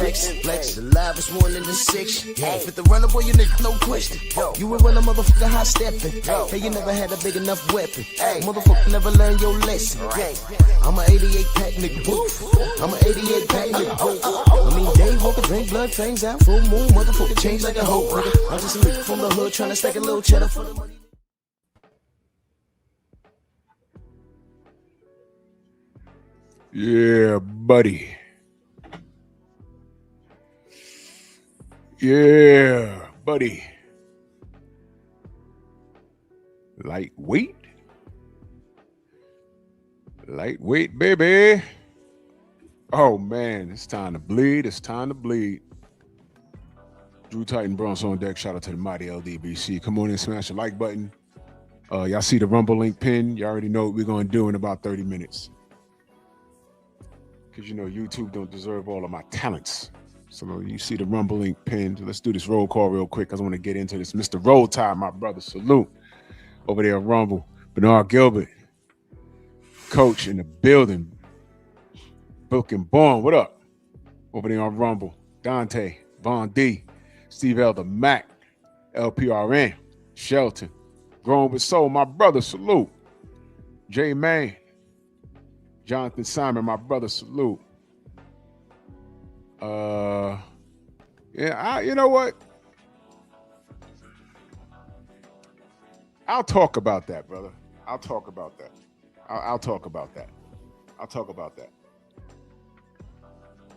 flex, flex. The livest one in the section. Fit the runner, boy, you nigga, no question. You would run a motherfucker high stepping. Hey, you never had a big enough weapon. Motherfucker never learned your lesson. I'm an 88 pack nigga, woof. I'm an 88 pack nigga, woof. I mean, day walker, drink blood, fangs out, full moon, motherfucker, change like a hoe, nigga. I'm just a nigga from the hood trying to stack a little cheddar for the money. Yeah, buddy. Yeah, buddy. Lightweight. Lightweight, baby. Oh, man, it's time to bleed. It's time to bleed. Drew Titan Bronx on deck. Shout out to the mighty LDBC. Come on and smash the like button. Y'all see the Rumble link pin. You already know what we're going to do in about 30 minutes. Because, you know, YouTube don't deserve all of my talents. So you see the Rumble link pinned. Let's do this roll call real quick because I want to get into this. Mr. Roll Tide, my brother, salute. Over there at Rumble. Bernard Gilbert, coach in the building. Book and Born, what up? Over there on Rumble. Dante, Von D, Steve Elder, Mac, LPRN, Shelton, Grown with Soul, my brother, salute. J Man, Jonathan Simon, my brother, salute. You know what? I'll talk about that, brother. I'll talk about that. I'll talk about that. I'll talk about that.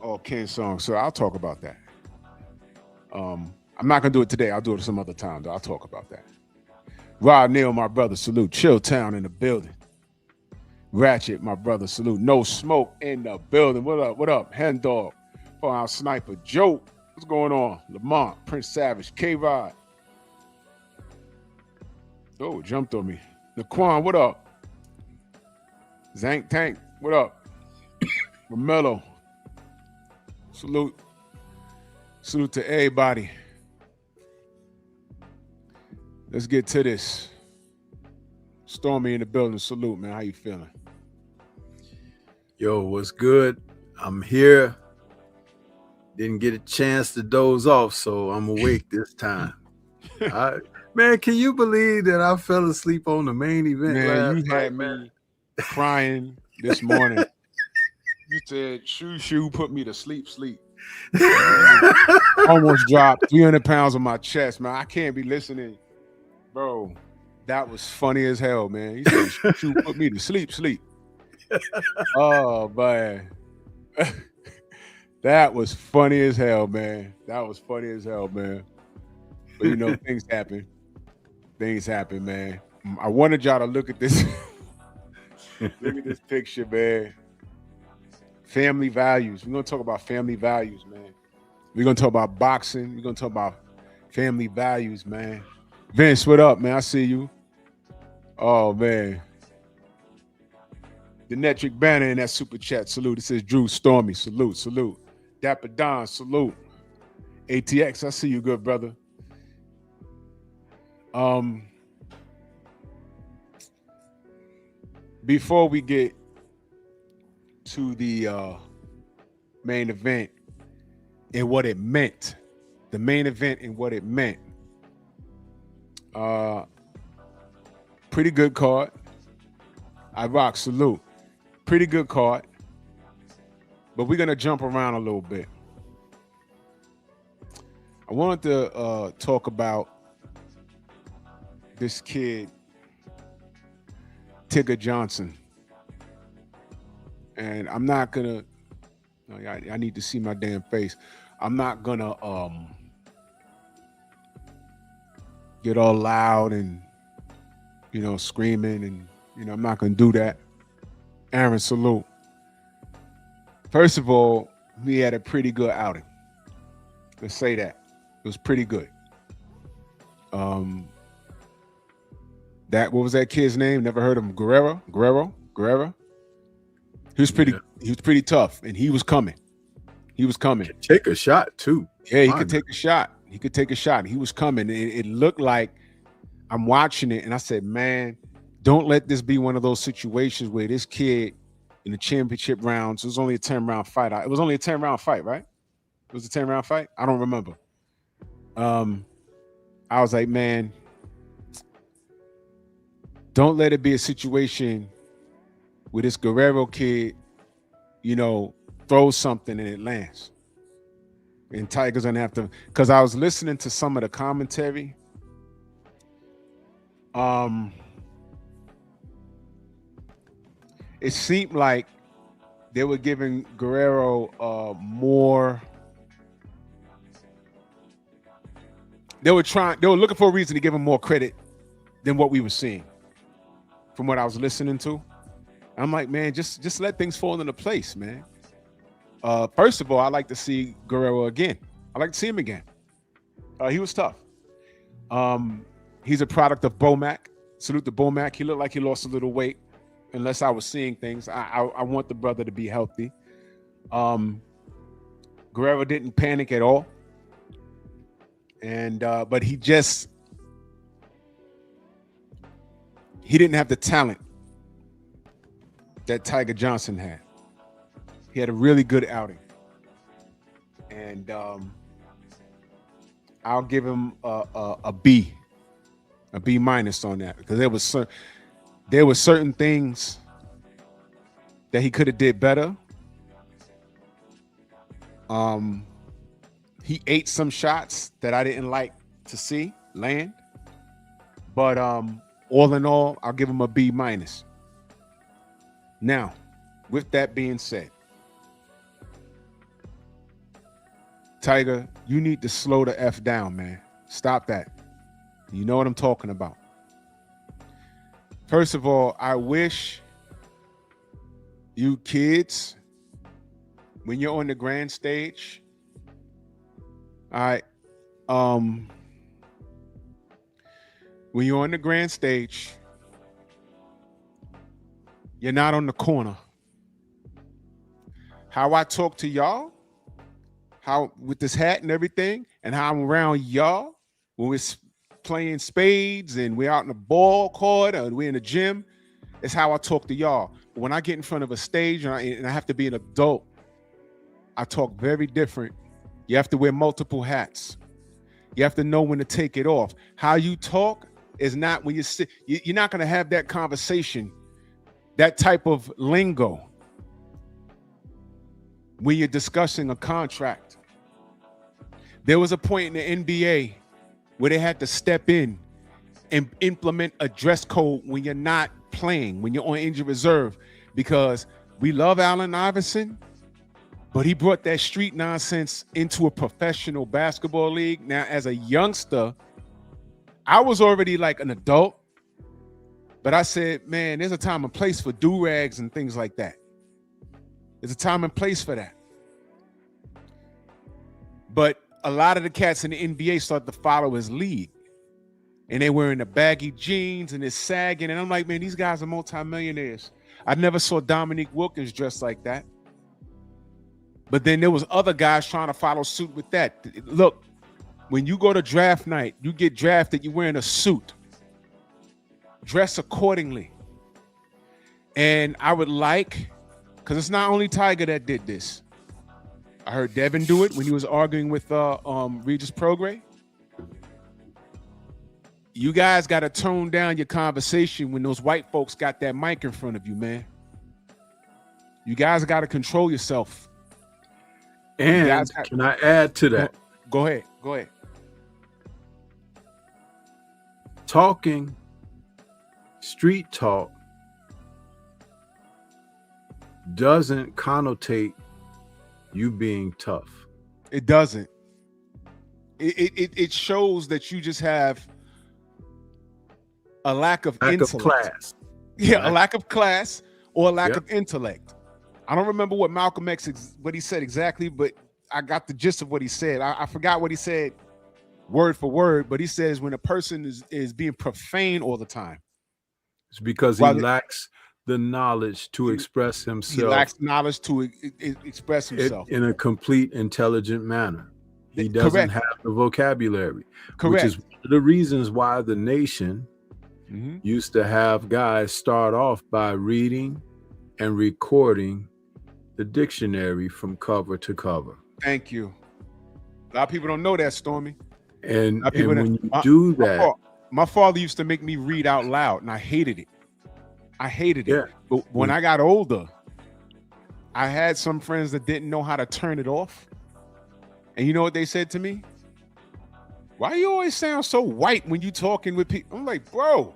Oh, Ken song. So I'll talk about that. I'm not gonna do it today. I'll do it some other time. Though. I'll talk about that. Rod Neal, my brother, salute. Chill Town in the building. Ratchet, my brother, salute. No Smoke in the building. What up? What up? Hen Dog, Farm Sniper, Joe. What's going on? Lamont, Prince Savage, K-Rod. Oh, jumped on me. Naquan, what up? Zank Tank, what up? Romello. Salute. Salute to everybody. Let's get to this. Stormy in the building. Salute, man. How you feeling? Yo, what's good? I'm here. Didn't get a chance to doze off, so I'm awake this time. Man, can you believe that I fell asleep on the main event? Man, you had me crying this morning. You said, shoo, put me to sleep. Almost dropped 300 pounds on my chest, man. I can't be listening. Bro, that was funny as hell, man. He said, shoo, put me to sleep. Oh, man. That was funny as hell, man. But, you know, things happen. Man. I wanted y'all to look at this. Look at this picture, man. Family values. We're going to talk about family values, man. We're going to talk about boxing. We're going to talk about family values, man. Vince, what up, man? I see you. Oh, man. The Netric banner in that super chat. Salute. It says Drew Stormy. Salute. Dapper Don. Salute. ATX, I see you, good brother. Before we get to the main event and what it meant, pretty good card. I rock, salute. Pretty good card, but we're gonna jump around a little bit. I wanted to talk about this kid, Tigger Johnson. And I'm not gonna, I need to see my damn face. I'm not gonna get all loud and, you know, screaming and, you know, I'm not gonna do that. Aaron, salute. First of all, we had a pretty good outing. Let's say that. It was pretty good. What was that kid's name? Never heard of him. Guerrero. He was pretty tough, and he was coming. Could take a shot too. Yeah, he could take a shot. He was coming. It looked like, I'm watching it, and I said, man, don't let this be one of those situations where this kid in the championship rounds, it was only a 10-round fight. It was only a 10-round fight, right? It was a 10-round fight. I don't remember. I was like, man, don't let it be a situation where this Guerrero kid, throws something and it lands. And Tiger's gonna have to, because I was listening to some of the commentary. It seemed like they were giving Guerrero more. They were looking for a reason to give him more credit than what we were seeing from what I was listening to. I'm like, man, just let things fall into place, man. First of all, I like to see Guerrero again. I like to see him again. He was tough. He's a product of Bomac. Salute to Bomac. He looked like he lost a little weight, unless I was seeing things. I want the brother to be healthy. Guerrero didn't panic at all. And but he didn't have the talent that Tiger Johnson had. He had a really good outing. And I'll give him a B minus on that, because there were certain things that he could have did better. He ate some shots that I didn't like to see land. But all in all, I'll give him a B minus. Now, with that being said, Tiger, you need to slow the F down, man. Stop that. You know what I'm talking about. First of all, I wish you kids, when you're on the grand stage, when you're on the grand stage, you're not on the corner. How I talk to y'all, how with this hat and everything, and how I'm around y'all when we're playing spades and we're out in the ball court or we're in the gym, is how I talk to y'all. But when I get in front of a stage and I have to be an adult, I talk very different. You have to wear multiple hats. You have to know when to take it off. How you talk is not when you sit. You're not going to have that conversation, that type of lingo, when you're discussing a contract. There was a point in the NBA where they had to step in and implement a dress code when you're not playing, when you're on injured reserve, because we love Allen Iverson, but he brought that street nonsense into a professional basketball league. Now, as a youngster, I was already like an adult, but I said, man, there's a time and place for do-rags and things like that. There's a time and place for that. But a lot of the cats in the NBA started to follow his lead. And they wearing the baggy jeans and it's sagging. And I'm like, man, these guys are multimillionaires. I never saw Dominique Wilkins dressed like that. But then there was other guys trying to follow suit with that. Look, when you go to draft night, you get drafted, you're wearing a suit. Dress accordingly. And I would like, because it's not only Tiger that did this. I heard Devin do it when he was arguing with Regis Prograis. You guys got to tone down your conversation when those white folks got that mic in front of you, man. You guys got to control yourself. And can I add to that? Go ahead. Talking street talk doesn't connotate you being tough. It doesn't. It shows that you just have a lack of intellect. Of class. Yeah, right? A lack of class or a lack of intellect. I don't remember what Malcolm X, what he said exactly, but I got the gist of what he said. I forgot what he said word for word, but he says when a person is being profane all the time, it's because he lacks the knowledge to express himself. He lacks knowledge to express himself in a complete, intelligent manner. He doesn't have the vocabulary. Correct. Which is one of the reasons why the nation used to have guys start off by reading and recording the dictionary from cover to cover. Thank you. A lot of people don't know that, Stormy. And People when you do that, my father used to make me read out loud, and I hated it. Yeah. But when I got older, I had some friends that didn't know how to turn it off. And you know what they said to me? Why you always sound so white when you talking with people? I'm like, bro,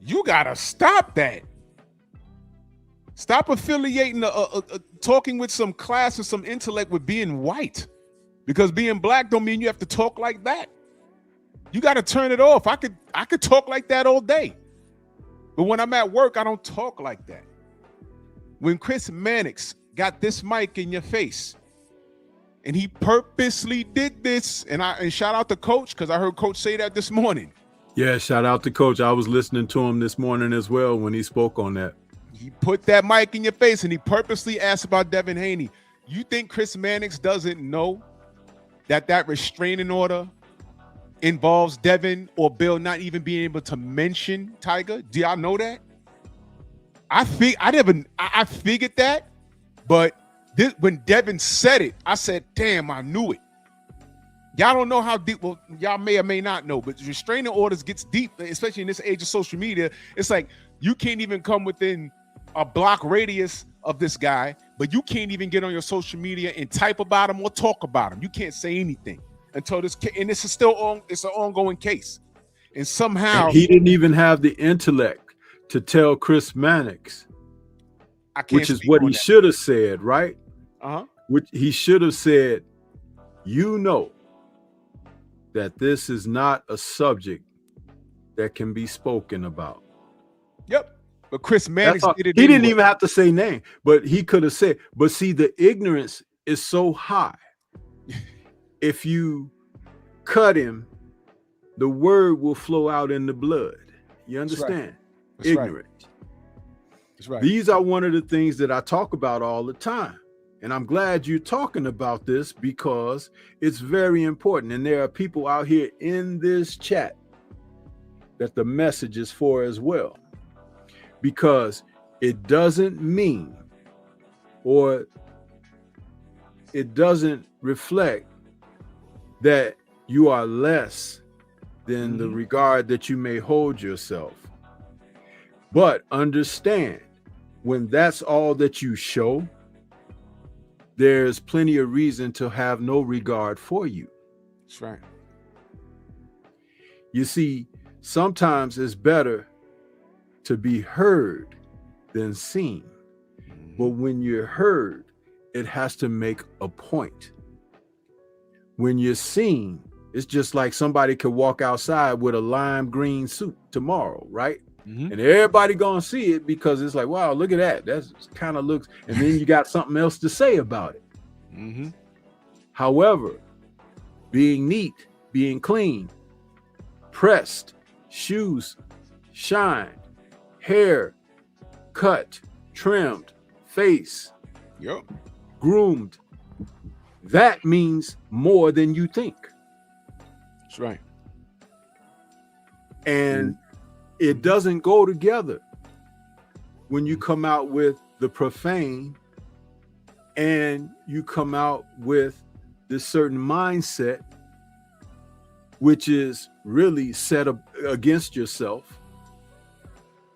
you gotta stop that. Stop affiliating talking with some class or some intellect with being white. Because being black don't mean you have to talk like that. You got to turn it off. I could talk like that all day. But when I'm at work, I don't talk like that. When Chris Mannix got this mic in your face, and he purposely did this, and shout out to Coach, because I heard Coach say that this morning. Yeah, shout out to Coach. I was listening to him this morning as well when he spoke on that. He put that mic in your face, and he purposely asked about Devin Haney. You think Chris Mannix doesn't know that restraining order involves Devin or Bill not even being able to mention Tiger? Do y'all know that? I figured that, but when Devin said it, I said, damn, I knew it. Y'all don't know how deep, well, y'all may or may not know, but restraining orders gets deep, especially in this age of social media. It's like you can't even come within a block radius of this guy, but you can't even get on your social media and type about him or talk about him. You can't say anything until this, and this is still on. It's an ongoing case, and somehow he didn't even have the intellect to tell Chris Mannix, which is what he should have said, right? Which he should have said, you know, that this is not a subject that can be spoken about. Yep. But Chris Mannix did it. He didn't even have to say name, but he could have said, but see, the ignorance is so high. If you cut him, the word will flow out in the blood. You understand? That's ignorant. Right. That's right. These are one of the things that I talk about all the time. And I'm glad you're talking about this because it's very important. And there are people out here in this chat that the message is for as well. Because it doesn't mean, or it doesn't reflect that you are less than the regard that you may hold yourself. But understand, when that's all that you show, there's plenty of reason to have no regard for you. That's right. You see, sometimes it's better to be heard than seen. But when you're heard, it has to make a point. When you're seen, it's just like somebody could walk outside with a lime green suit tomorrow, right? And everybody gonna see it because it's like, wow, look at that. That's kind of looks, and then you got something else to say about it. However, being neat, being clean, pressed, shoes shined, hair cut, trimmed, face groomed, that means more than you think. That's right. And it doesn't go together when you come out with the profane and you come out with this certain mindset, which is really set up against yourself.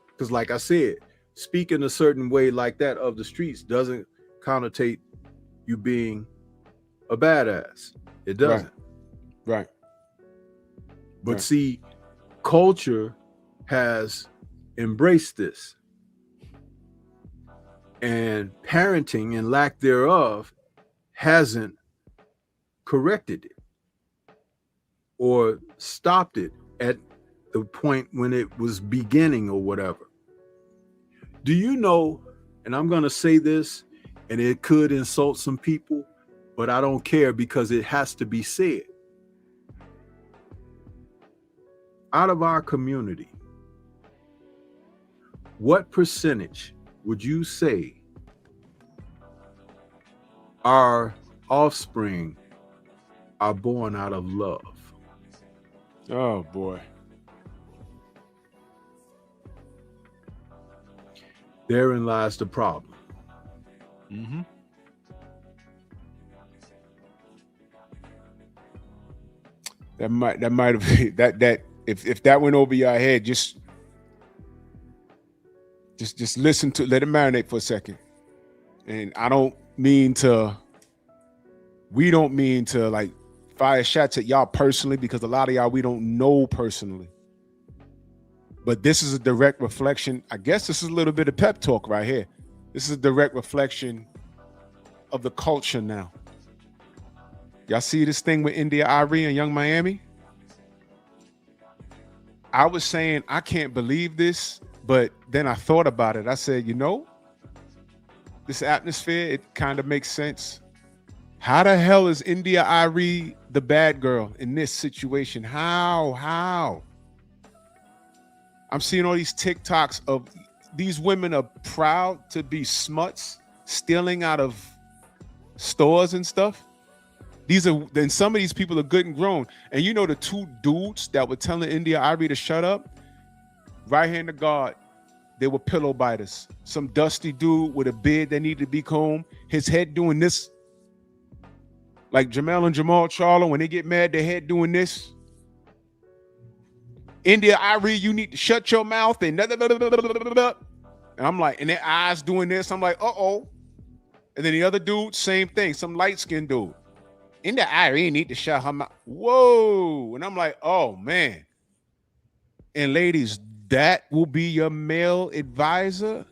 Because like I said, speaking a certain way like that of the streets doesn't connotate you being a badass. It doesn't. Right. But see, culture has embraced this, and parenting and lack thereof hasn't corrected it or stopped it at the point when it was beginning or whatever. Do you know, and I'm going to say this, and it could insult some people, but I don't care because it has to be said. Out of our community, what percentage would you say our offspring are born out of love? Oh, boy. Therein lies the problem. That might have that if that went over your head, just listen to, let it marinate for a second. And we don't mean to like fire shots at y'all personally, because a lot of y'all we don't know personally. But this is a direct reflection. I guess this is a little bit of pep talk right here. This is a direct reflection of the culture now. Y'all see this thing with India Arie and Young Miami? I was saying, I can't believe this, but then I thought about it. I said, you know, this atmosphere, it kind of makes sense. How the hell is India Arie the bad girl in this situation? How? I'm seeing all these TikToks of these women are proud to be smuts, stealing out of stores and stuff. Then some of these people are good and grown. And you know the two dudes that were telling India Arie to shut up? Right hand of God, they were pillow biters. Some dusty dude with a beard that needed to be combed, his head doing this. Like Jamel and Jamal Charlo, when they get mad, their head doing this. India Arie, you need to shut your mouth and I'm like, and their eyes doing this. I'm like, uh-oh. And then the other dude, same thing, some light-skinned dude. India Arie need to shut her mouth. Whoa. And I'm like, oh man. And ladies, that will be your male advisor.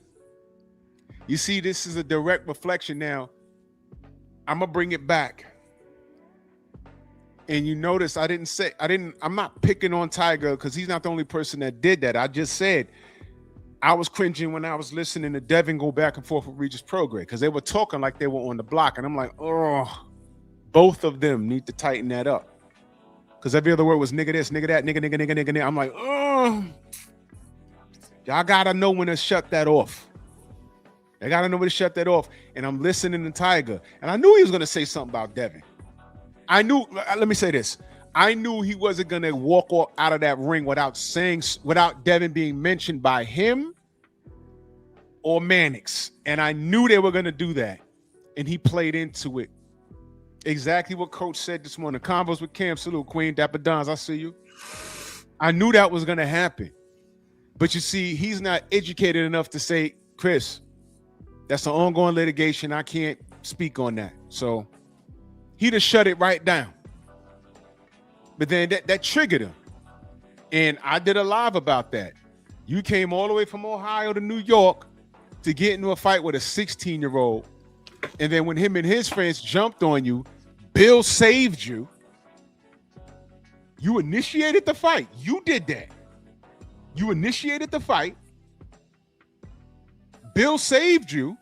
You see, this is a direct reflection. Now, I'm gonna bring it back. And you notice I'm not picking on Tiger because he's not the only person that did that. I just said I was cringing when I was listening to Devin go back and forth with Regis Prograde because they were talking like they were on the block. And I'm like, oh, both of them need to tighten that up. Because every other word was nigga this, nigga that, nigga. I'm like, oh, y'all gotta know when to shut that off. They gotta know when to shut that off. And I'm listening to Tiger. And I knew he was gonna say something about Devin. Let me say this. I knew he wasn't going to walk out of that ring without Devin being mentioned by him or Mannix. And I knew they were going to do that. And he played into it. Exactly what Coach said this morning. Convos with Cam. Salute, Queen. Dapper Dons, I see you. I knew that was going to happen. But you see, he's not educated enough to say, Chris, that's an ongoing litigation. I can't speak on that. So he'd have shut it right down. But then that triggered him. And I did a live about that. You came all the way from Ohio to New York to get into a fight with a 16-year-old. And then when him and his friends jumped on you, Bill saved you. You initiated the fight. You did that. You initiated the fight. Bill saved you.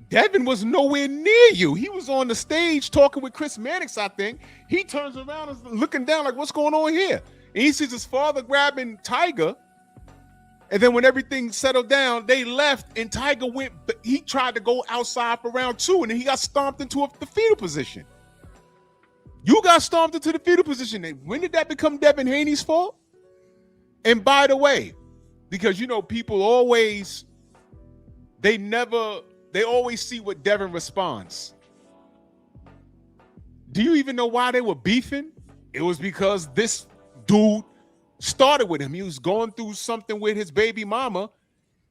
Devin was nowhere near you. He was on the stage talking with Chris Mannix, I think. He turns around and looking down like, what's going on here? And he sees his father grabbing Tiger. And then when everything settled down, they left and Tiger went. He tried to go outside for round 2 and then he got stomped into the fetal position. You got stomped into the fetal position. And when did that become Devin Haney's fault? And by the way, because you know, people always, they always see what Devin responds. Do you even know why they were beefing? It was because this dude started with him. He was going through something with his baby mama,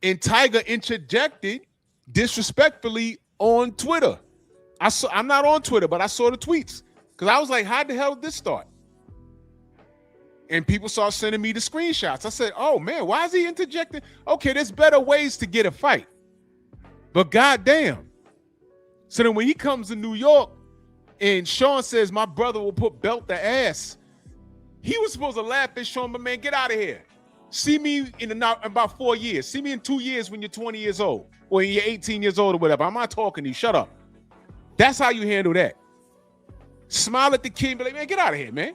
and Tiger interjected disrespectfully on Twitter. I'm not on Twitter, but I saw the tweets because I was like, how the hell did this start? And people started sending me the screenshots. I said, oh man, why is he interjecting? Okay, there's better ways to get a fight. But goddamn. So then when he comes to New York and Sean says, my brother will put belt to ass, he was supposed to laugh at Sean, but man, get out of here. See me in about 4 years. See me in 2 years when you're 20 years old or when you're 18 years old or whatever. I'm not talking to you. Shut up. That's how you handle that. Smile at the kid and be like, man, get out of here, man.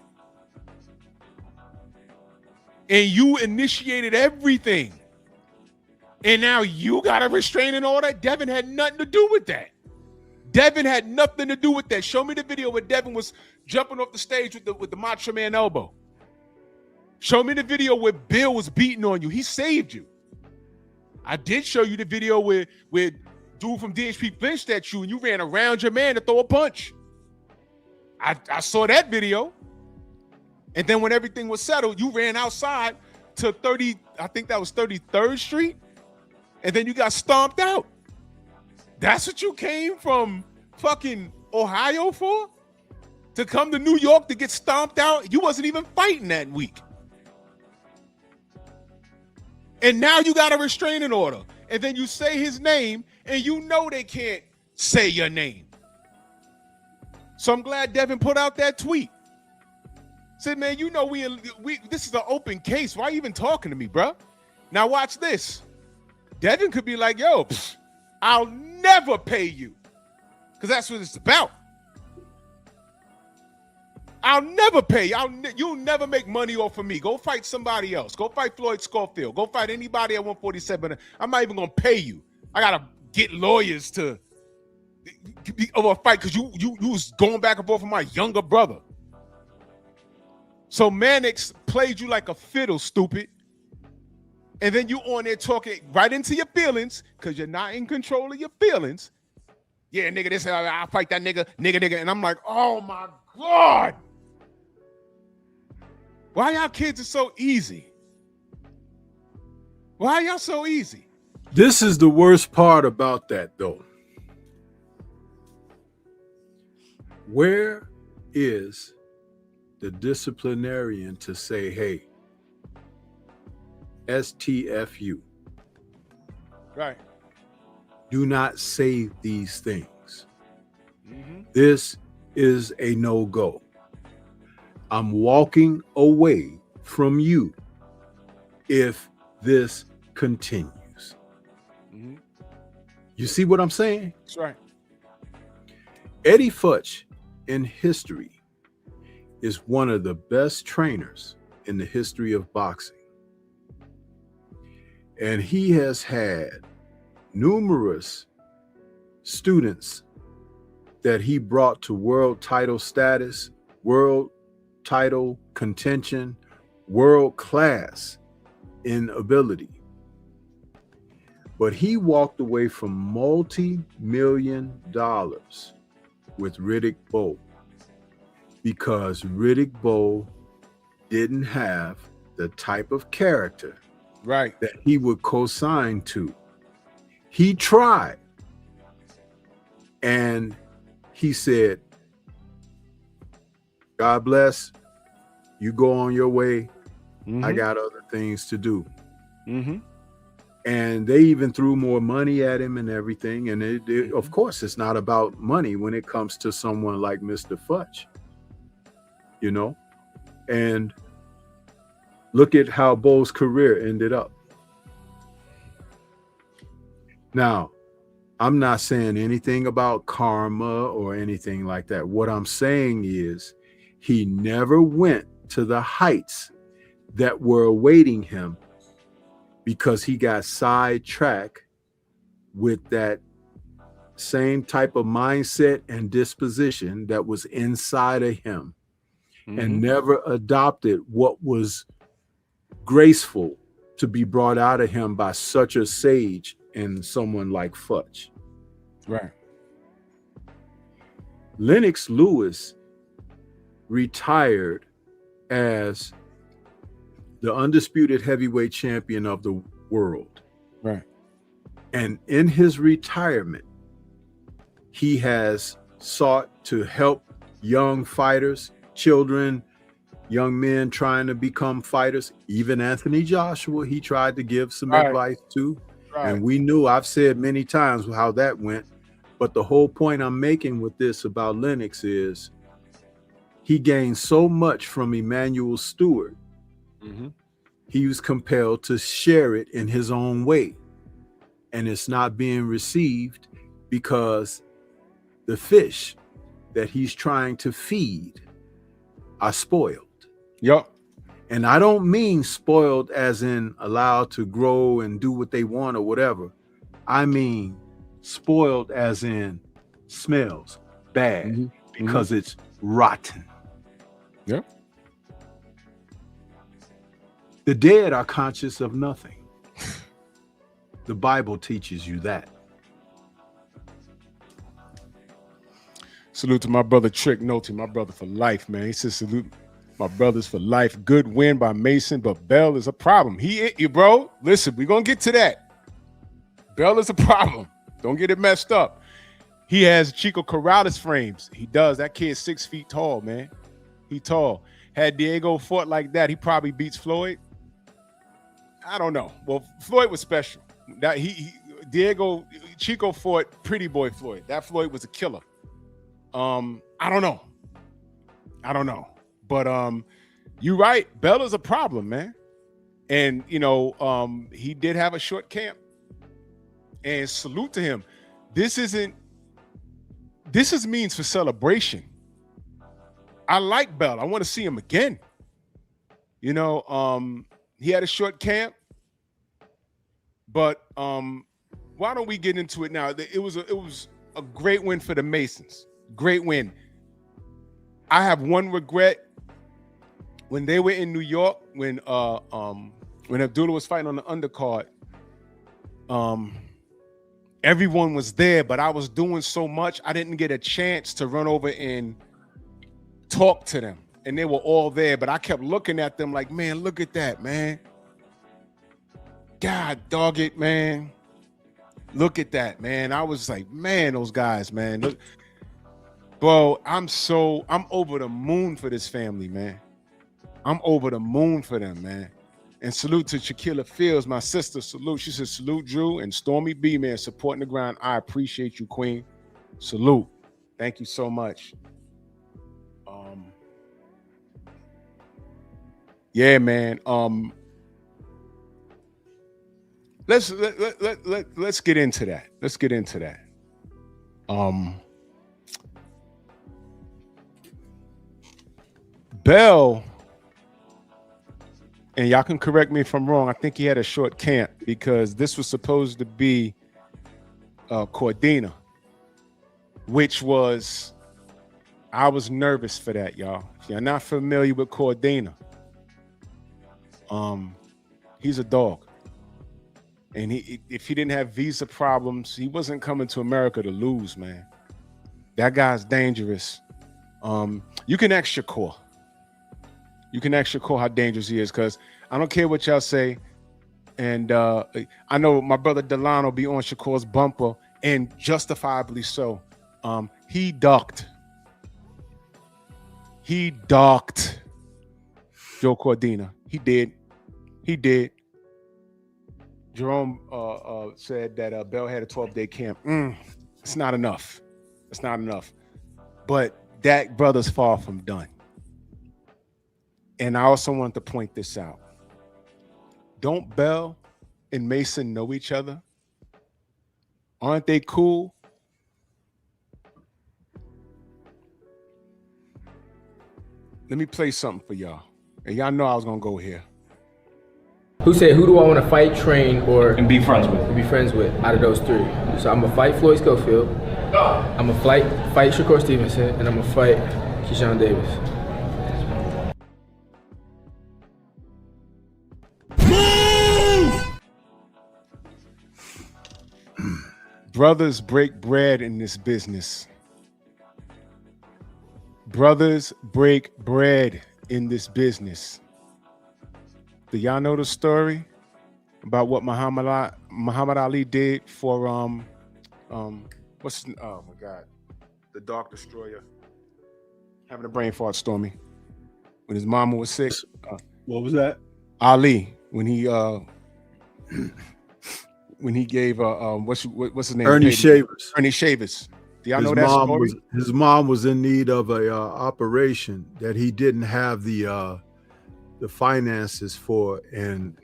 And you initiated everything. And now you got a restraining order. Devin had nothing to do with that. Devin had nothing to do with that. Show me the video where Devin was jumping off the stage with the Macho Man elbow. Show me the video where Bill was beating on you. He saved you. I did show you the video where dude from DHP flinched at you and you ran around your man to throw a punch. I saw that video. And then when everything was settled, you ran outside to 30, I think that was 33rd Street, and then you got stomped out. That's what you came from fucking Ohio for? To come to New York to get stomped out? You wasn't even fighting that week. And now you got a restraining order. And then you say his name, and you know they can't say your name. So I'm glad Devin put out that tweet. Said, man, you know we this is an open case. Why are you even talking to me, bro? Now watch this. Devin could be like, yo, I'll never pay you. Because that's what it's about. I'll never pay. You'll never make money off of me. Go fight somebody else. Go fight Floyd Schofield. Go fight anybody at 147. I'm not even going to pay you. I got to get lawyers to over a fight because you was going back and forth with my younger brother. So Mannix played you like a fiddle, stupid. And then you on there talking right into your feelings because you're not in control of your feelings. Yeah, nigga, this I'll fight that nigga. And I'm like, oh my God. Why y'all kids are so easy? Why y'all so easy? This is the worst part about that, though. Where is the disciplinarian to say, hey, STFU? Right. Do not say these things. Mm-hmm. This is a no-go. I'm walking away from you if this continues. Mm-hmm. You see what I'm saying? That's right. Eddie Futch in history is one of the best trainers in the history of boxing. And he has had numerous students that he brought to world title status, world title contention, world class in ability. But he walked away from multi-million dollars with Riddick Bowe because Riddick Bowe didn't have the type of character right that he would co-sign to. He tried, and he said, God bless, you go on your way. Mm-hmm. I got other things to do. Mm-hmm. And they even threw more money at him and everything. And of course, it's not about money when it comes to someone like Mr. Futch, you know? And look at how Bowe's career ended up. Now, I'm not saying anything about karma or anything like that. What I'm saying is he never went to the heights that were awaiting him because he got sidetracked with that same type of mindset and disposition that was inside of him, and never adopted what was graceful to be brought out of him by such a sage and someone like Futch. Right. Lennox Lewis retired as the undisputed heavyweight champion of the world. Right. And in his retirement, he has sought to help young fighters, children, young men trying to become fighters. Even Anthony Joshua, he tried to give some advice to. Right. And we knew, I've said many times how that went. But the whole point I'm making with this about Lennox is he gained so much from Emmanuel Stewart. Mm-hmm. He was compelled to share it in his own way. And it's not being received because the fish that he's trying to feed are spoiled. Yep. And I don't mean spoiled as in allowed to grow and do what they want or whatever. I mean spoiled as in smells bad because it's rotten. Yeah. The dead are conscious of nothing. The Bible teaches you that. Salute to my brother Trick Noty, my brother for life, man. He says salute My brothers for life. Good win by Mason, but Bell is a problem. He hit you, bro. Listen, we're going to get to that. Bell is a problem. Don't get it messed up. He has Chico Corrales frames. He does. That kid's 6 feet tall, man. He tall. Had Diego fought like that, he probably beats Floyd. I don't know. Well, Floyd was special. That Chico fought Pretty Boy Floyd. That Floyd was a killer. I don't know. But you're right. Bell is a problem, man. And he did have a short camp. And salute to him. This is means for celebration. I like Bell. I want to see him again. He had a short camp. But why don't we get into it now? It was a great win for the Masons. Great win. I have one regret. When they were in New York, when Abdullah was fighting on the undercard, everyone was there, but I was doing so much, I didn't get a chance to run over and talk to them. And they were all there, but I kept looking at them like, man, look at that, man. God dog it, man. Look at that, man. I was like, man, those guys, man. Look. Bro, I'm over the moon for this family, man. I'm over the moon for them, man. And salute to Shaquilla Fields, my sister. Salute. She said, salute, Drew. And Stormy B, man, supporting the ground. I appreciate you, Queen. Salute. Thank you so much. Yeah, man. Let's get into that. Let's get into that. Bell, and y'all can correct me if I'm wrong, I think he had a short camp because this was supposed to be Cordina, which was, I was nervous for that, y'all. If you're not familiar with Cordina, he's a dog. And if he didn't have visa problems, he wasn't coming to America to lose, man. That guy's dangerous. You can ask Shakur. You can ask Shakur how dangerous he is, because I don't care what y'all say. And I know my brother Delano be on Shakur's bumper, and justifiably so. He docked. He docked Joe Cordina. He did. Jerome said that Bell had a 12-day camp. It's not enough. It's not enough. But that brother's far from done. And I also want to point this out. Don't Bell and Mason know each other? Aren't they cool? Let me play something for y'all. And y'all know I was going to go here. Who said, who do I want to fight, train, and be friends with? Be friends with out of those three? So I'm going to fight Floyd Schofield. I'm going to fight Shakur Stevenson. And I'm going to fight Keyshawn Davis. Brothers break bread in this business. Brothers break bread in this business. Do y'all know the story about what Muhammad Ali did for oh my God, the Dark Destroyer, having a brain fart, Stormy, when his mama was sick? What was that? Ali, when he gave what's his name? Ernie Shavers. Ernie Shavers. Do y'all know that story? His mom was in need of a operation that he didn't have the finances for, and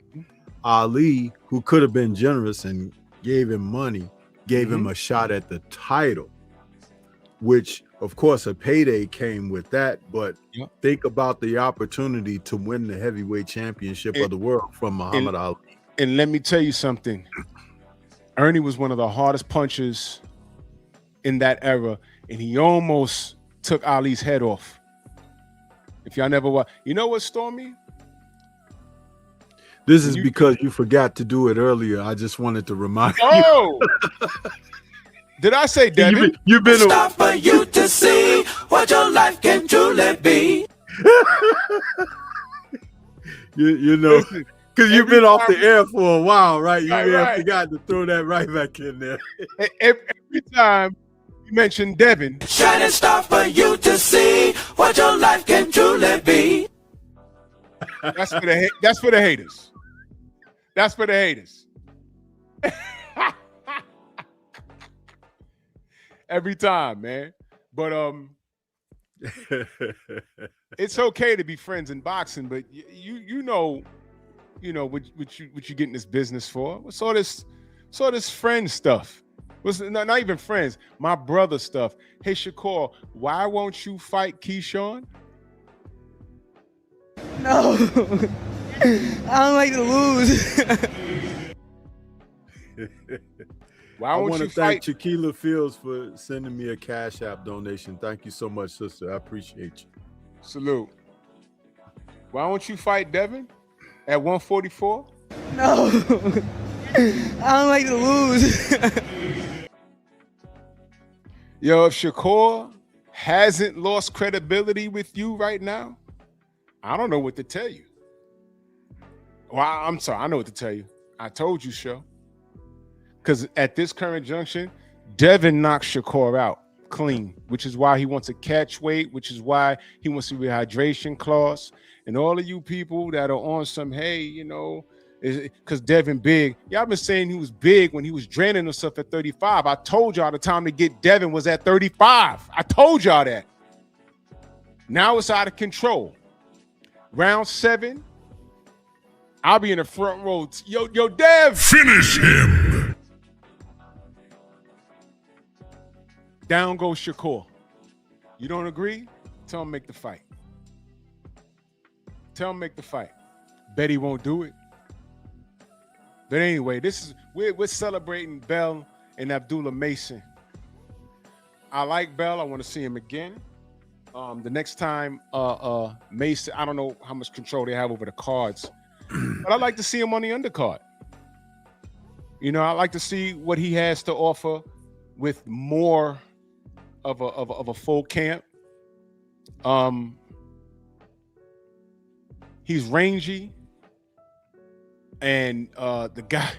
Ali, who could have been generous and gave him money, gave him a shot at the title, which of course a payday came with that. But think about the opportunity to win the heavyweight championship of the world from Muhammad Ali. And let me tell you something. Ernie was one of the hardest punchers in that era, and he almost took Ali's head off. If y'all never watched, you know what, Stormy? This is because you forgot to do it earlier. I just wanted to remind you. Oh, did I say Devin? You've been Stop for you to see what your life can truly be. You know, Listen, because you've every been off the time- air for a while, right? You Right, may have right. forgot to throw that right back in there. every time you mention Devin, Shining star for you to see what your life can truly be. that's for the that's for the haters. That's for the haters. Every time, man. But it's okay to be friends in boxing, but you know what you get in this business for. What's all this friend stuff? What's not even friends, my brother stuff. Hey Shakur, why won't you fight Keyshawn? No, I don't like to lose. Why I won't want to you thank fight? Chiquila Fields for sending me a Cash App donation. Thank you so much, sister. I appreciate you. Salute. Why won't you fight Devin at 144? No, I don't like to lose. Yo, if Shakur hasn't lost credibility with you right now, I don't know what to tell you. Well, I'm sorry, I know what to tell you. I told you, show. Because at this current junction, Devin knocked Shakur out clean, which is why he wants a catch weight, which is why he wants a rehydration clause. And all of you people that are on some, hey, you know, because Devin big. Y'all been saying he was big when he was draining himself at 35. I told y'all the time to get Devin was at 35. I told y'all that. Now it's out of control. Round 7, I'll be in the front row. Yo, Dev. Finish him. Down goes Shakur. You don't agree? Tell him make the fight. Tell him make the fight. Bet he won't do it. But anyway, we're celebrating Bell and Abdullah Mason. I like Bell. I want to see him again. The next time Mason, I don't know how much control they have over the cards, but I'd like to see him on the undercard. You know, I like to see what he has to offer with more of a full camp. He's rangy, and the guy,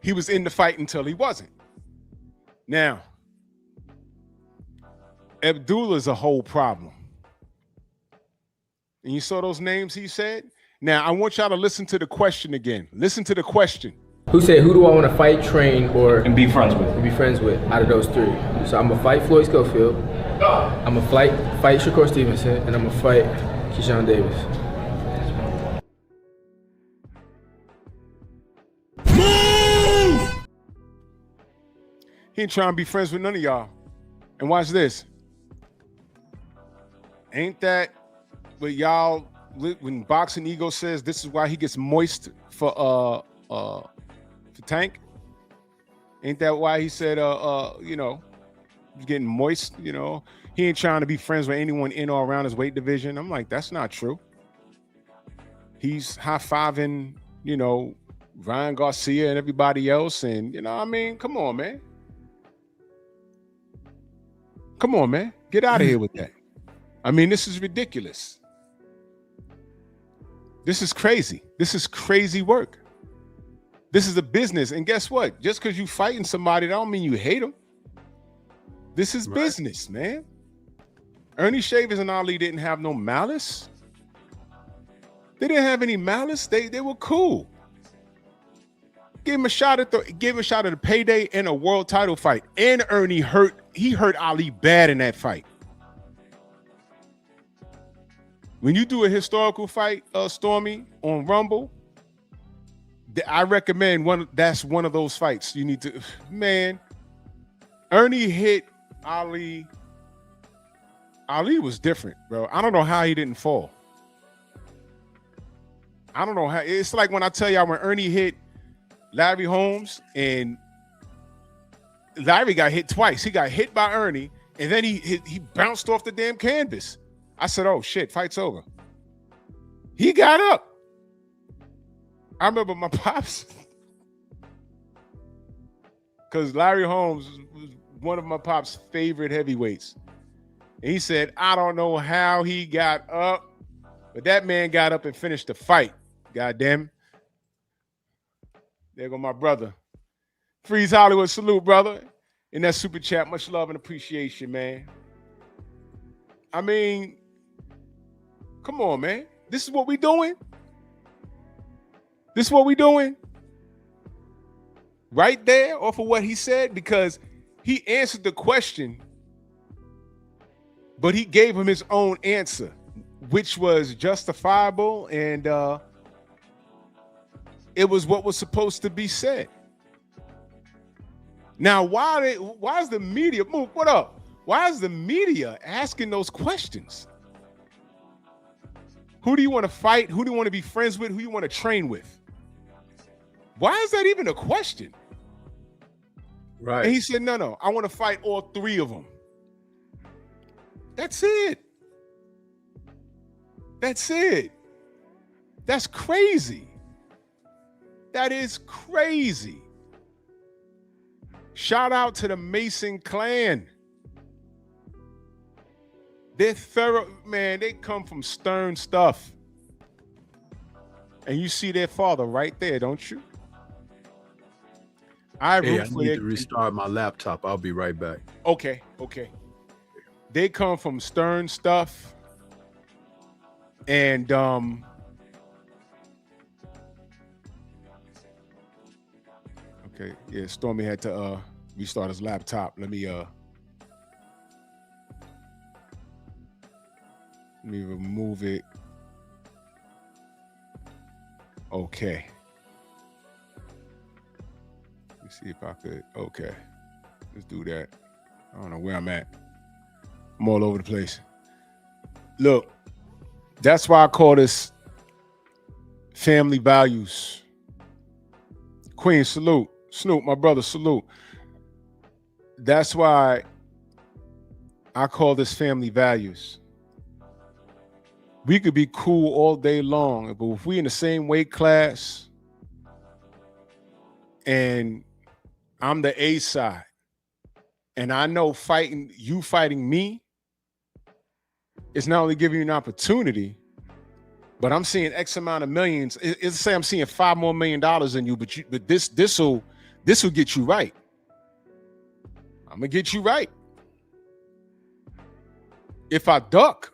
he was in the fight until he wasn't. Now, Abdullah's a whole problem. And you saw those names he said? Now, I want y'all to listen to the question again. Listen to the question. Who said, who do I want to fight, train, or And be friends with. be friends with out of those 3? So I'm going to fight Floyd Schofield, I'm going to fight Shakur Stevenson, and I'm going to fight Keyshawn Davis. He ain't trying to be friends with none of y'all. And watch this. Ain't that what y'all, when Boxing Ego says this is why he gets moist for Tank? Ain't that why he said you know, he's getting moist, you know? He ain't trying to be friends with anyone in or around his weight division. I'm like, that's not true. He's high-fiving, you know, Ryan Garcia and everybody else, and you know, I mean, come on, man. Come on, man. Get out of here with that. I mean, this is ridiculous. This is crazy. This is crazy work. This is a business. And guess what? Just because you fighting somebody, that don't mean you hate them. This is business, man. Ernie Shavers and Ali didn't have no malice. They didn't have any malice. They were cool. Give him a shot at the payday and a world title fight. And Ernie hurt Ali bad in that fight. When you do a historical fight, Stormy, on Rumble, I recommend that's one of those fights. You need to, man. Ernie hit Ali. Ali was different, bro. I don't know how he didn't fall. I don't know how. It's like when I tell y'all when Ernie hit Larry Holmes, and Larry got hit twice. He got hit by Ernie, and then he bounced off the damn canvas. I said, oh shit, fight's over. He got up. I remember my pops, because Larry Holmes was one of my pop's favorite heavyweights. And he said, I don't know how he got up. But that man got up and finished the fight. God damn. There go my brother. Freeze Hollywood, salute, brother. In that super chat, much love and appreciation, man. I mean, come on, man. This is what we doing? This is what we doing? Right there off of what he said? Because he answered the question, but he gave him his own answer, which was justifiable, and it was what was supposed to be said. Now, why is the media, Mook, what up? Why is the media asking those questions? Who do you want to fight? Who do you want to be friends with? Who do you want to train with? Why is that even a question? Right. And he said, no, I want to fight all three of them. That's it. That's it. That's crazy. That is crazy. Shout out to the Mason clan. They're thorough, man. They come from stern stuff. And you see their father right there, don't you? I need to restart my laptop. I'll be right back. Okay. They come from stern stuff. And okay, yeah, Stormy had to restart his laptop. Let me remove it. Okay. Let me see if I could. Okay. Let's do that. I don't know where I'm at. I'm all over the place. Look, that's why I call this family values. Queen, salute. Snoop, my brother, salute. That's why I call this family values. We could be cool all day long, but if we in the same weight class and I'm the A side and I know you fighting me, it's not only giving you an opportunity, but I'm seeing X amount of millions. It's say I'm seeing $5 more million in you, but this will get you right. I'm gonna get you right. If I duck,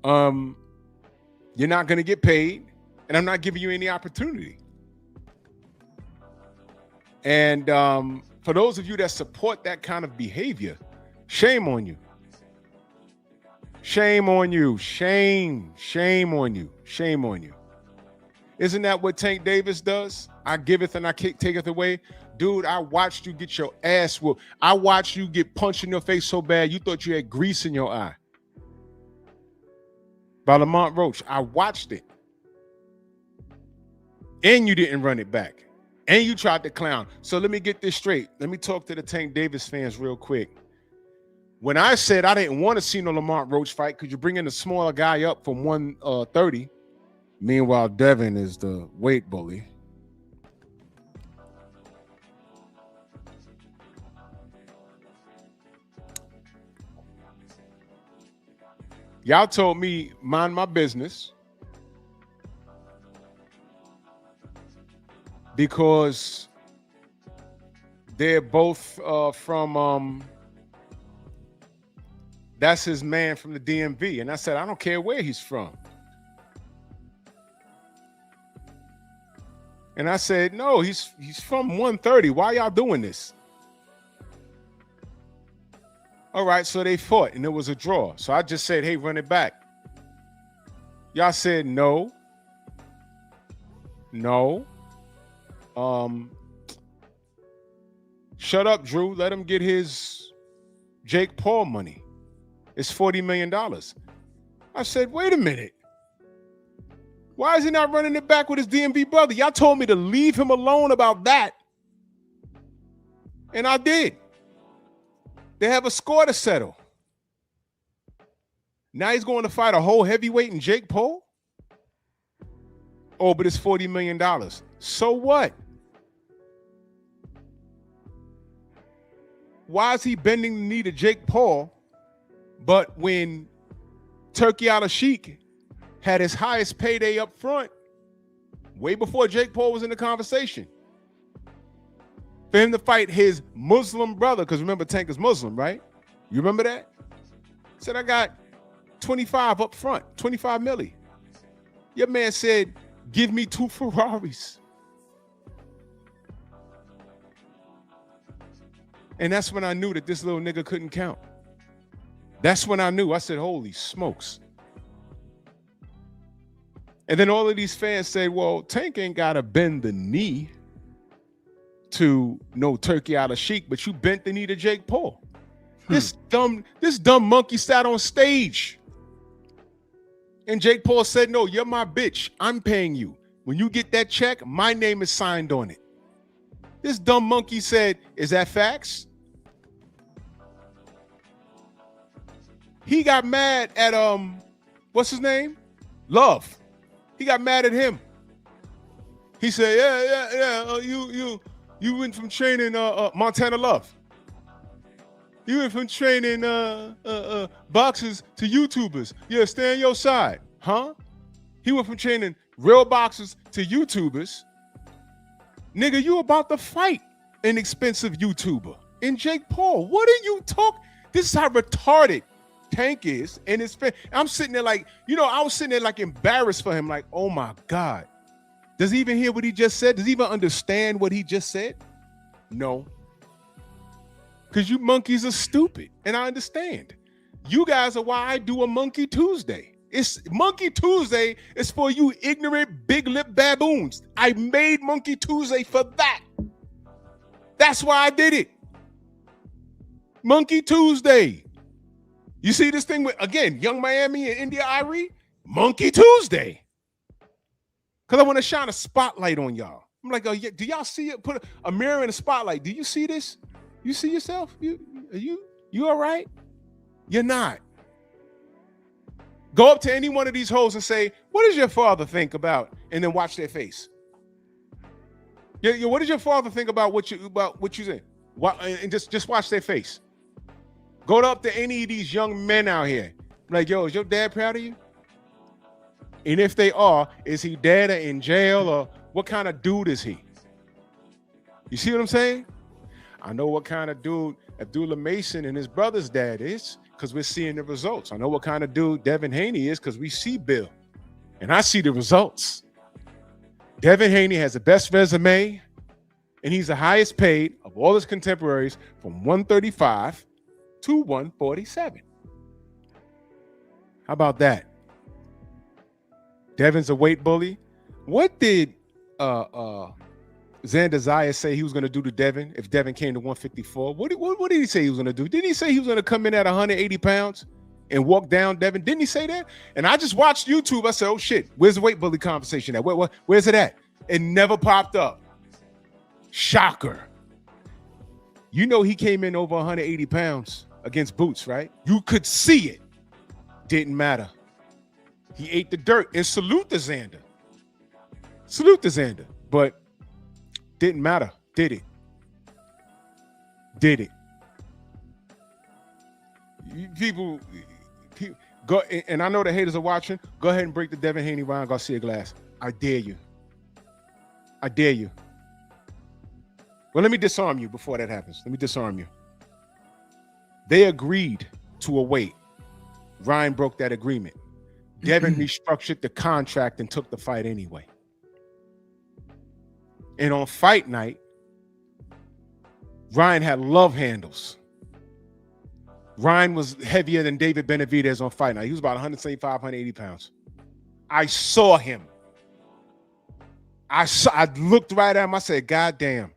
you're not gonna get paid, and I'm not giving you any opportunity. And for those of you that support that kind of behavior, shame on you. Shame on you. Shame on you. Shame on you. Isn't that what Tank Davis does? I giveth and I taketh away. Dude, I watched you get your ass whooped. I watched you get punched in your face so bad you thought you had grease in your eye. By Lamont Roach. I watched it. And you didn't run it back. And you tried to clown. So let me get this straight. Let me talk to the Tank Davis fans real quick. When I said I didn't want to see no Lamont Roach fight, because you're bringing the smaller guy up from 130. Meanwhile, Devin is the weight bully. Y'all told me mind my business because they're both from that's his man from the DMV. And I said, I don't care where he's from. And I said, no, he's from 130. Why y'all doing this? All right, so they fought and it was a draw. So I just said, hey, run it back. Y'all said no. No. Shut up, Drew. Let him get his Jake Paul money. It's $40 million. I said, wait a minute. Why is he not running it back with his DMV brother? Y'all told me to leave him alone about that. And I did. They have a score to settle. Now he's going to fight a whole heavyweight in Jake Paul? Oh, but it's $40 million. So what? Why is he bending the knee to Jake Paul? But when Turkey Al-Sheikh had his highest payday up front way before Jake Paul was in the conversation. For him to fight his Muslim brother, because remember Tank is Muslim, right? You remember that? Said, I got 25 up front, 25 milli. Your man said, give me 2 Ferraris. And that's when I knew that this little nigga couldn't count. That's when I knew. I said, holy smokes. And then all of these fans say, well, Tank ain't got to bend the knee to no turkey out of Sheik, but you bent the knee to Jake Paul. This dumb monkey sat on stage. And Jake Paul said, no, you're my bitch. I'm paying you. When you get that check, my name is signed on it. This dumb monkey said, is that facts? He got mad at, what's his name? Love. He got mad at him. He said, yeah, you went from training Montana Love. You went from training boxers to YouTubers. Yeah, stay on your side. Huh? He went from training real boxers to YouTubers. Nigga, you about to fight an expensive YouTuber in Jake Paul. What are you talking? This is how retarded Tank is. And I'm sitting there like, I was sitting there like embarrassed for him. Like, oh my God. Does he even hear what he just said? Does he even understand what he just said? No. Because you monkeys are stupid. And I understand. You guys are why I do a Monkey Tuesday. It's Monkey Tuesday is for you ignorant, big lip baboons. I made Monkey Tuesday for that. That's why I did it. Monkey Tuesday. You see this thing with, again, Young Miami and India Irie? Monkey Tuesday. Because I want to shine a spotlight on y'all. I'm like, oh, yeah, do y'all see it? Put a mirror in a spotlight. Do you see this? You see yourself? You all right? You're not. Go up to any one of these hoes and say, what does your father think about? And then watch their face. Yeah, what does your father think about what you say? And just watch their face. Go up to any of these young men out here. Like, yo, is your dad proud of you? And if they are, is he dead or in jail, or what kind of dude is he? You see what I'm saying? I know what kind of dude Abdullah Mason and his brother's dad is, because we're seeing the results. I know what kind of dude Devin Haney is, because we see Bill. And I see the results. Devin Haney has the best resume, and he's the highest paid of all his contemporaries from 135 to 147. How about that? Devin's a weight bully. What did Xander Zayas say he was going to do to Devin if Devin came to 154? What did he say he was going to do? Didn't he say he was going to come in at 180 pounds and walk down Devin? Didn't he say that? And I just watched YouTube. I said, oh, shit, where's the weight bully conversation at? Where's it at? It never popped up. Shocker. You know he came in over 180 pounds against Boots, right? You could see it. Didn't matter. He ate the dirt. And salute to Xander. Salute to Xander. But didn't matter. Did it? Did it? People go, and I know the haters are watching. Go ahead and break the Devin Haney Ryan Garcia glass. I dare you. I dare you. Well, let me disarm you before that happens. Let me disarm you. They agreed to a weight. Ryan broke that agreement. Devin restructured the contract and took the fight anyway. And on fight night, Ryan had love handles. Ryan was heavier than David Benavidez on fight night. He was about 175, 180 pounds. I saw him. I looked right at him. I said, God damn.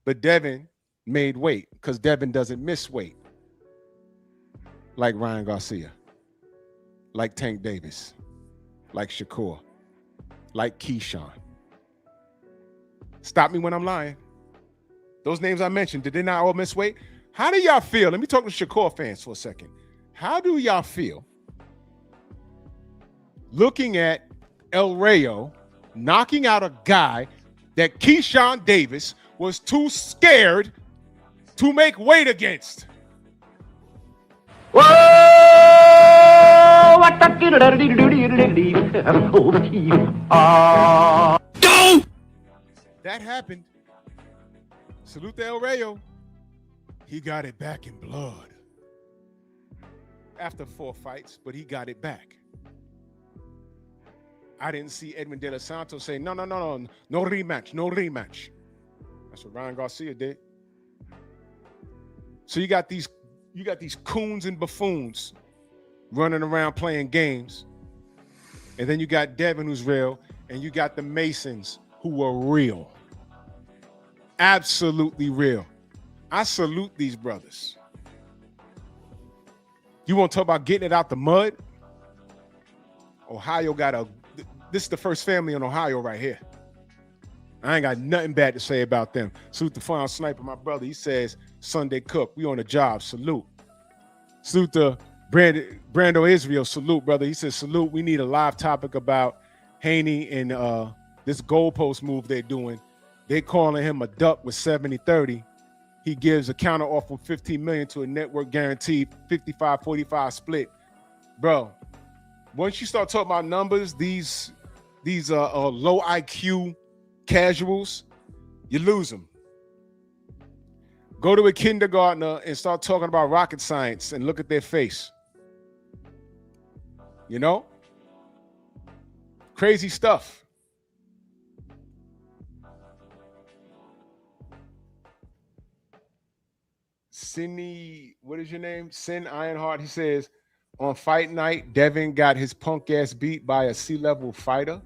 But Devin made weight because Devin doesn't miss weight. Like Ryan Garcia. Like Tank Davis. Like Shakur. Like Keyshawn. Stop me when I'm lying. Those names I mentioned, did they not all miss weight? How do y'all feel? Let me talk to Shakur fans for a second. How do y'all feel looking at El Rayo knocking out a guy that Keyshawn Davis was too scared to make weight against? Whoa! That happened. Salute to El Rayo. He got it back in blood. After 4 fights, but he got it back. I didn't see Edwin De Los Santos say, no rematch. That's what Ryan Garcia did. So you got these coons and buffoons running around playing games. And then you got Devin, who's real, and you got the Masons, who are real. Absolutely real. I salute these brothers. You want to talk about getting it out the mud? Ohio this is the first family in Ohio right here. I ain't got nothing bad to say about them. Salute the Final Sniper, my brother. He says, Sunday Cook, we on the job, salute. Salute to Brando Israel, salute, brother. He says, salute, we need a live topic about Haney and this goalpost move they're doing. They calling him a duck with 70-30. He gives a counter offer of $15 million to a network guaranteed 55-45 split. Bro, once you start talking about numbers, these low IQ casuals, you lose them. Go to a kindergartner and start talking about rocket science and look at their face. You know? Crazy stuff. Cindy, what is your name? Sin Ironheart. He says, on fight night, Devin got his punk ass beat by a C-level fighter.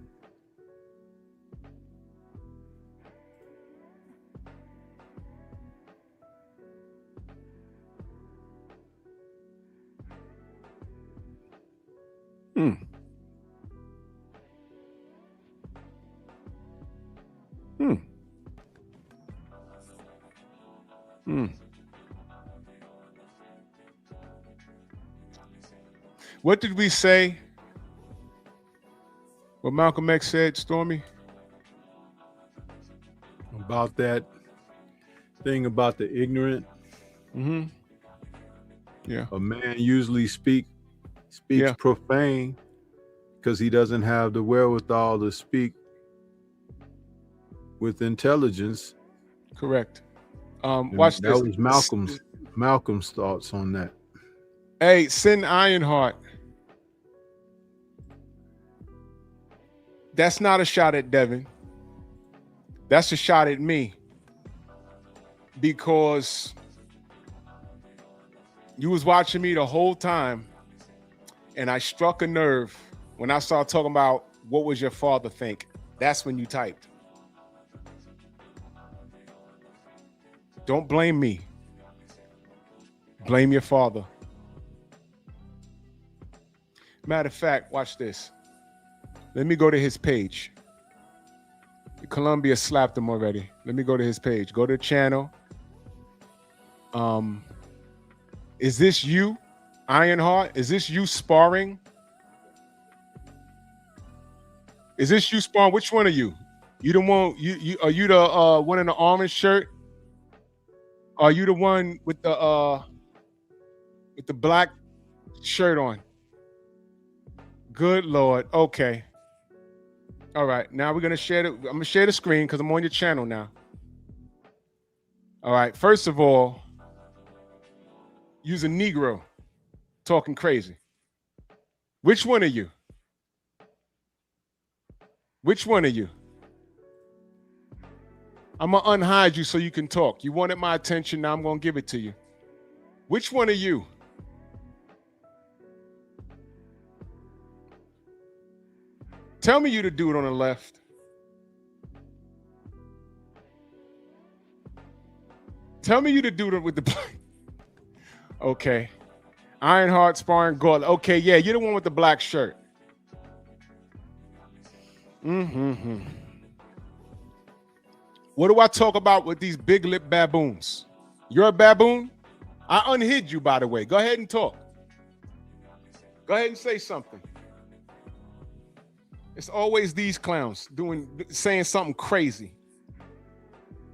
What did we say? What Malcolm X said, Stormy? About that thing about the ignorant. Yeah. A man usually speaks profane because he doesn't have the wherewithal to speak with intelligence. Correct. Watch that this. was Malcolm's thoughts on that. Hey, Sin Ironheart. That's not a shot at Devin. That's a shot at me. Because you was watching me the whole time, and I struck a nerve when I started talking about what was your father think. That's when you typed. Don't blame me. Blame your father. Matter of fact, watch this. Let me go to his page. Columbia slapped him already. Let me go to his page. Go to the channel. Is this you, Ironheart? Is this you sparring? Is this you sparring? Which one are you? You the one? You are you the one in the orange shirt? Are you the one with the black shirt on? Good Lord. Okay. All right. Now we're gonna share I'm gonna share the screen because I'm on your channel now. All right. First of all, use a Negro talking crazy. Which one are you? Which one are you? I'm gonna unhide you so you can talk. You wanted my attention, now I'm gonna give it to you. Which one are you? Tell me you the dude on the left. Tell me you the dude with the black. Okay. Ironheart sparring gold. Okay, yeah, you're the one with the black shirt. What do I talk about with these big lip baboons? You're a baboon? I unhid you, by the way. Go ahead and talk. Go ahead and say something. It's always these clowns saying something crazy.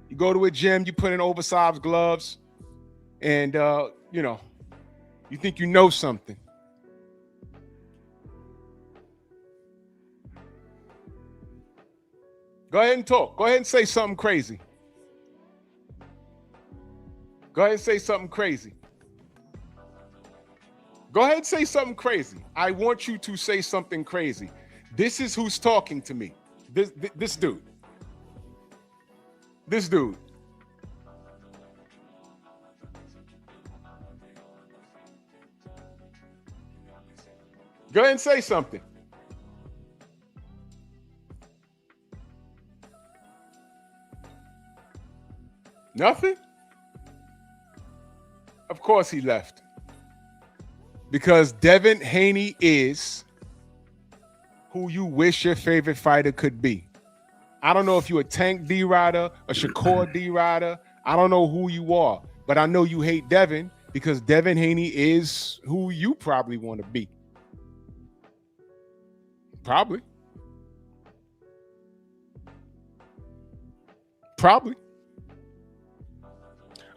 You go to a gym, you put in oversized gloves, and you think you know something. Go ahead and talk. Go ahead and say something crazy. Go ahead and say something crazy. Go ahead and say something crazy. I want you to say something crazy. This is who's talking to me. This dude. This dude. Go ahead and say something. Nothing? Of course he left. Because Devin Haney is who you wish your favorite fighter could be. I don't know if you're a Tank D rider, a Shakur D rider. I don't know who you are, but I know you hate Devin because Devin Haney is who you probably want to be. Probably.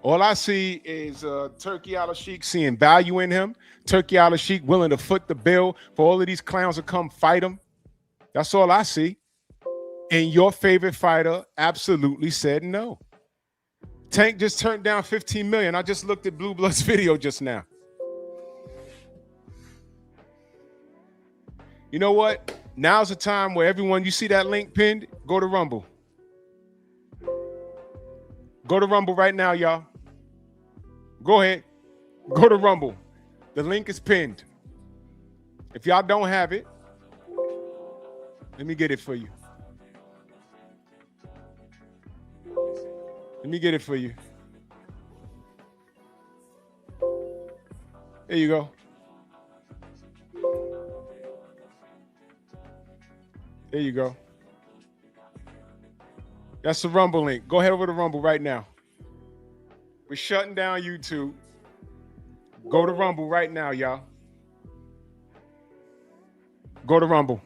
All I see is Turkey Al-Sheikh seeing value in him. Turkey Al-Sheikh willing to foot the bill for all of these clowns to come fight him. That's all I see. And your favorite fighter absolutely said no. Tank just turned down $15 million. I just looked at Blue Blood's video just now. You know what? Now's the time where everyone, you see that link pinned? Go to Rumble. Go to Rumble right now, y'all. Go ahead. Go to Rumble. The link is pinned. If y'all don't have it, let me get it for you. Let me get it for you. There you go. There you go. That's the Rumble link. Go head over to Rumble right now. We're shutting down YouTube. Go to Rumble right now, y'all. Go to Rumble.